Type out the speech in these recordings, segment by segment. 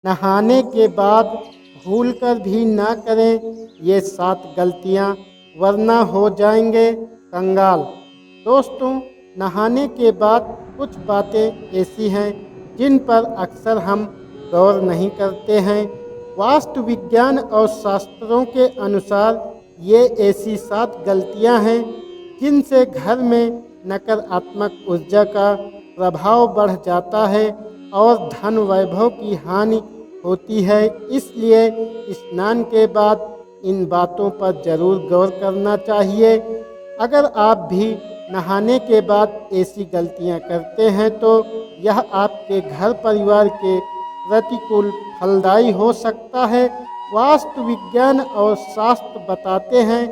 नहाने के बाद भूलकर भी ना करें ये 7 गलतियां, वरना हो जाएंगे कंगाल। दोस्तों, नहाने के बाद कुछ बातें ऐसी हैं जिन पर अक्सर हम गौर नहीं करते हैं। वास्तु विज्ञान और शास्त्रों के अनुसार ये ऐसी 7 गलतियां हैं जिनसे घर में नकारात्मक ऊर्जा का प्रभाव बढ़ जाता है और धन वैभव की हानि होती है। इसलिए स्नान के बाद इन बातों पर जरूर गौर करना चाहिए। अगर आप भी नहाने के बाद ऐसी गलतियां करते हैं तो यह आपके घर परिवार के प्रतिकूल फलदायी हो सकता है। वास्तु विज्ञान और शास्त्र बताते हैं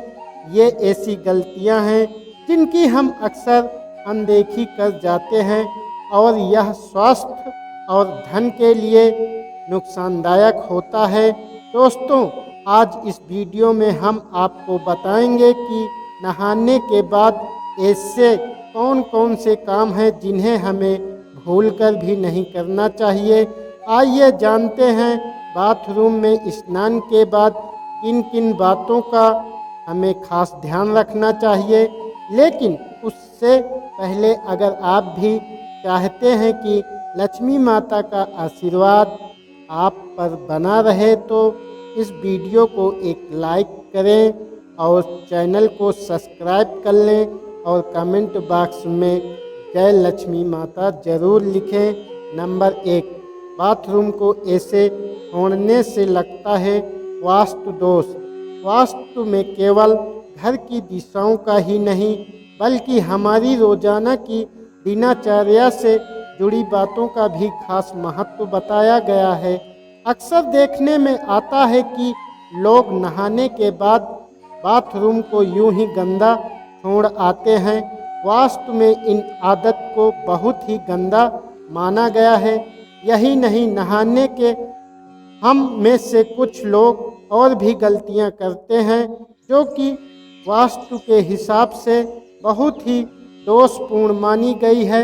ये ऐसी गलतियां हैं जिनकी हम अक्सर अनदेखी कर जाते हैं और यह स्वास्थ्य और धन के लिए नुकसानदायक होता है। दोस्तों, आज इस वीडियो में हम आपको बताएंगे कि नहाने के बाद ऐसे कौन कौन से काम हैं जिन्हें हमें भूलकर भी नहीं करना चाहिए। आइए जानते हैं बाथरूम में स्नान के बाद किन किन बातों का हमें खास ध्यान रखना चाहिए। लेकिन उससे पहले अगर आप भी चाहते हैं कि लक्ष्मी माता का आशीर्वाद आप पर बना रहे तो इस वीडियो को एक लाइक करें और चैनल को सब्सक्राइब कर लें और कमेंट बॉक्स में जय लक्ष्मी माता जरूर लिखें। नंबर 1, बाथरूम को ऐसे छोड़ने से लगता है वास्तु दोष। वास्तु में केवल घर की दिशाओं का ही नहीं बल्कि हमारी रोजाना की दिनचर्या से जुड़ी बातों का भी खास महत्व बताया गया है। अक्सर देखने में आता है कि लोग नहाने के बाद बाथरूम को यूं ही गंदा छोड़ आते हैं। वास्तु में इन आदत को बहुत ही गंदा माना गया है। यही नहीं, नहाने के हम में से कुछ लोग और भी गलतियां करते हैं जो कि वास्तु के हिसाब से बहुत ही दोषपूर्ण मानी गई है।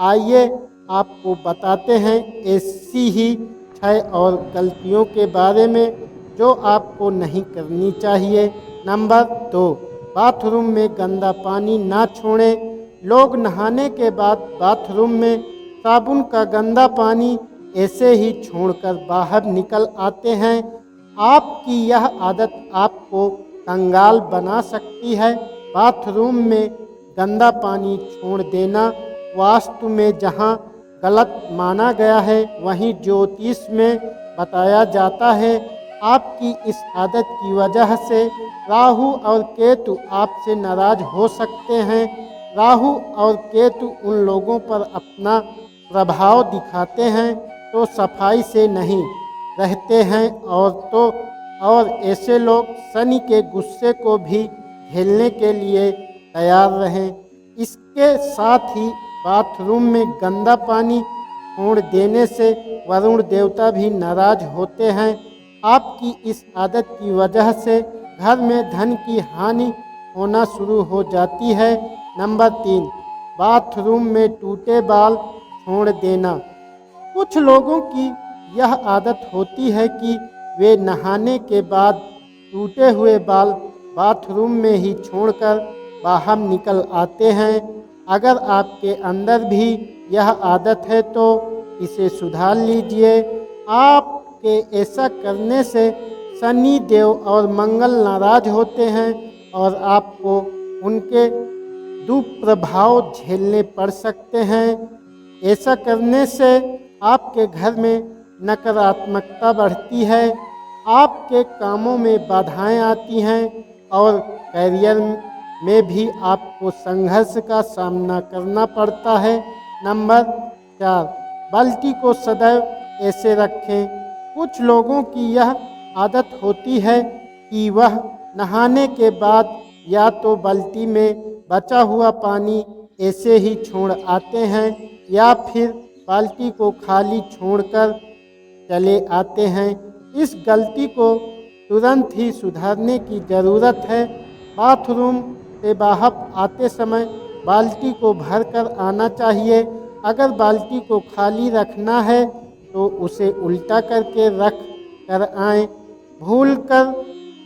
आइए आपको बताते हैं ऐसी ही 6 और गलतियों के बारे में जो आपको नहीं करनी चाहिए। नंबर 2, बाथरूम में गंदा पानी ना छोड़ें। लोग नहाने के बाद बाथरूम में साबुन का गंदा पानी ऐसे ही छोड़कर बाहर निकल आते हैं। आपकी यह आदत आपको कंगाल बना सकती है। बाथरूम में गंदा पानी छोड़ देना वास्तु में जहां गलत माना गया है वहीं ज्योतिष में बताया जाता है। आपकी इस आदत की वजह से राहु और केतु आपसे नाराज हो सकते हैं। राहु और केतु उन लोगों पर अपना प्रभाव दिखाते हैं तो सफाई से नहीं रहते हैं और ऐसे लोग शनि के गुस्से को भी झेलने के लिए तैयार रहें। इसके साथ ही बाथरूम में गंदा पानी छोड़ देने से वरुण देवता भी नाराज होते हैं। आपकी इस आदत की वजह से घर में धन की हानि होना शुरू हो जाती है। नंबर 3, बाथरूम में टूटे बाल छोड़ देना। कुछ लोगों की यह आदत होती है कि वे नहाने के बाद टूटे हुए बाल बाथरूम में ही छोड़कर बाहर निकल आते हैं। अगर आपके अंदर भी यह आदत है तो इसे सुधार लीजिए। आपके ऐसा करने से शनि देव और मंगल नाराज होते हैं और आपको उनके दुष्प्रभाव झेलने पड़ सकते हैं। ऐसा करने से आपके घर में नकारात्मकता बढ़ती है, आपके कामों में बाधाएं आती हैं और करियर में भी आपको संघर्ष का सामना करना पड़ता है। नंबर 4, बाल्टी को सदैव ऐसे रखें। कुछ लोगों की यह आदत होती है कि वह नहाने के बाद या तो बाल्टी में बचा हुआ पानी ऐसे ही छोड़ आते हैं या फिर बाल्टी को खाली छोड़कर चले आते हैं। इस गलती को तुरंत ही सुधारने की ज़रूरत है। बाथरूम से बाहर आते समय बाल्टी को भर कर आना चाहिए। अगर बाल्टी को खाली रखना है तो उसे उल्टा करके रख कर आएं। भूलकर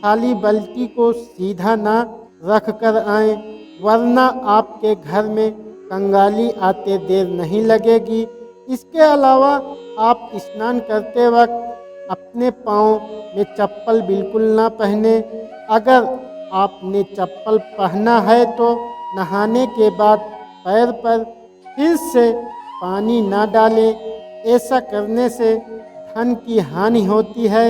थाली बल्टी को सीधा ना रख कर आएं, वरना आपके घर में कंगाली आते देर नहीं लगेगी। इसके अलावा आप स्नान करते वक्त अपने पाँव में चप्पल बिल्कुल ना पहने। अगर आपने चप्पल पहना है तो नहाने के बाद पैर पर फिर से पानी ना डालें। ऐसा करने से धन की हानि होती है।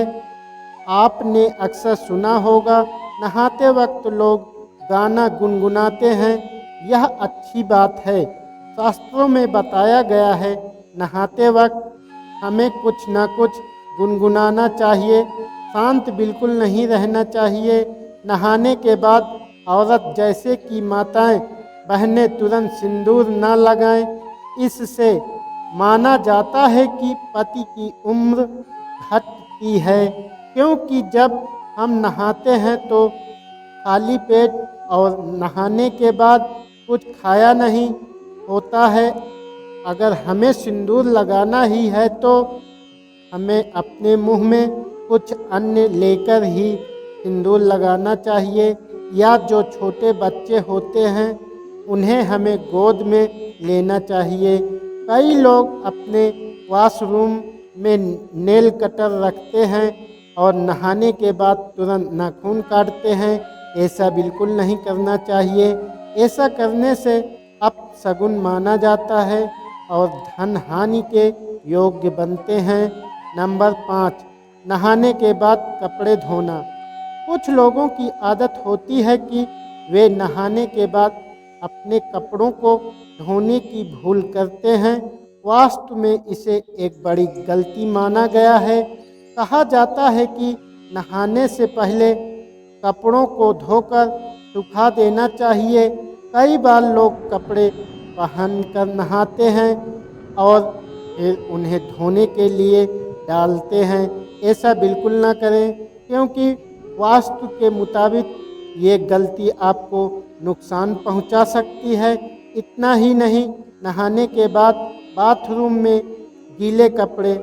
आपने अक्सर सुना होगा नहाते वक्त लोग गाना गुनगुनाते हैं। यह अच्छी बात है। शास्त्रों में बताया गया है नहाते वक्त हमें कुछ ना कुछ गुनगुनाना चाहिए, शांत बिल्कुल नहीं रहना चाहिए। नहाने के बाद औरत जैसे कि माताएं बहनें तुरंत सिंदूर न लगाएं। इससे माना जाता है कि पति की उम्र घटती है, क्योंकि जब हम नहाते हैं तो खाली पेट और नहाने के बाद कुछ खाया नहीं होता है। अगर हमें सिंदूर लगाना ही है तो हमें अपने मुंह में कुछ अन्य लेकर ही सिंदूर लगाना चाहिए, या जो छोटे बच्चे होते हैं उन्हें हमें गोद में लेना चाहिए। कई लोग अपने वॉशरूम में नेल कटर रखते हैं और नहाने के बाद तुरंत नाखून काटते हैं। ऐसा बिल्कुल नहीं करना चाहिए। ऐसा करने से अपशगुन माना जाता है और धन हानि के योग्य बनते हैं। नंबर 5, नहाने के बाद कपड़े धोना। कुछ लोगों की आदत होती है कि वे नहाने के बाद अपने कपड़ों को धोने की भूल करते हैं। वास्तव में इसे एक बड़ी गलती माना गया है। कहा जाता है कि नहाने से पहले कपड़ों को धोकर सुखा देना चाहिए। कई बार लोग कपड़े पहनकर नहाते हैं और फिर उन्हें धोने के लिए डालते हैं। ऐसा बिल्कुल ना करें, क्योंकि वास्तु के मुताबिक ये गलती आपको नुकसान पहुंचा सकती है। इतना ही नहीं, नहाने के बाद बाथरूम में गीले कपड़े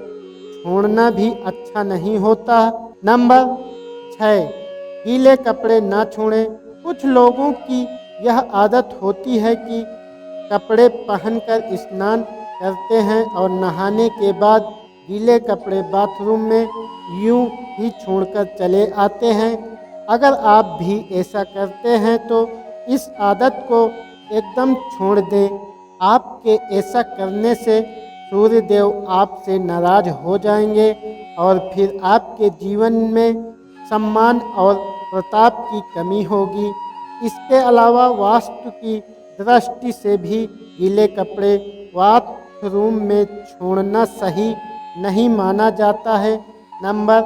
छोड़ना भी अच्छा नहीं होता। नंबर 6, गीले कपड़े ना छोड़ें। कुछ लोगों की यह आदत होती है कि कपड़े पहनकर स्नान करते हैं और नहाने के बाद गीले कपड़े बाथरूम में यूं ही छोड़कर चले आते हैं। अगर आप भी ऐसा करते हैं तो इस आदत को एकदम छोड़ दें। आपके ऐसा करने से सूर्य देव आपसे नाराज हो जाएंगे और फिर आपके जीवन में सम्मान और प्रताप की कमी होगी। इसके अलावा वास्तु की दृष्टि से भी गीले कपड़े बाथरूम में छोड़ना सही नहीं माना जाता है। नंबर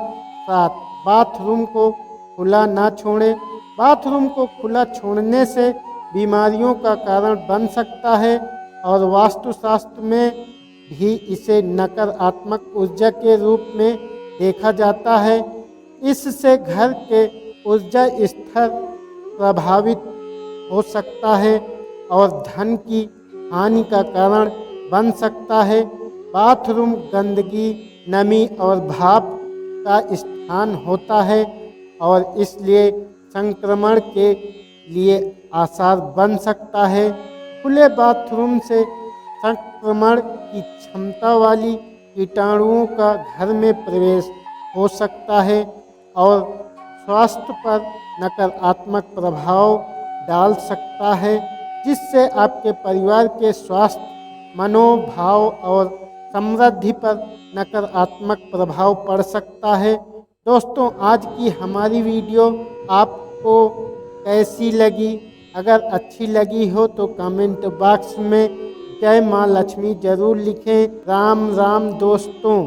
7, बाथरूम को खुला ना छोड़ें। बाथरूम को खुला छोड़ने से बीमारियों का कारण बन सकता है और वास्तुशास्त्र में भी इसे नकारात्मक ऊर्जा के रूप में देखा जाता है। इससे घर के ऊर्जा स्तर प्रभावित हो सकता है और धन की हानि का कारण बन सकता है। बाथरूम गंदगी, नमी और भाप का स्थान होता है और इसलिए संक्रमण के लिए आसार बन सकता है। खुले बाथरूम से संक्रमण की क्षमता वाली कीटाणुओं का घर में प्रवेश हो सकता है और स्वास्थ्य पर नकारात्मक प्रभाव डाल सकता है, जिससे आपके परिवार के स्वास्थ्य, मनोभाव और समृद्धि पर नकारात्मक प्रभाव पड़ सकता है। दोस्तों, आज की हमारी वीडियो आपको कैसी लगी? अगर अच्छी लगी हो तो कमेंट बॉक्स में जय माँ लक्ष्मी ज़रूर लिखें। राम राम दोस्तों।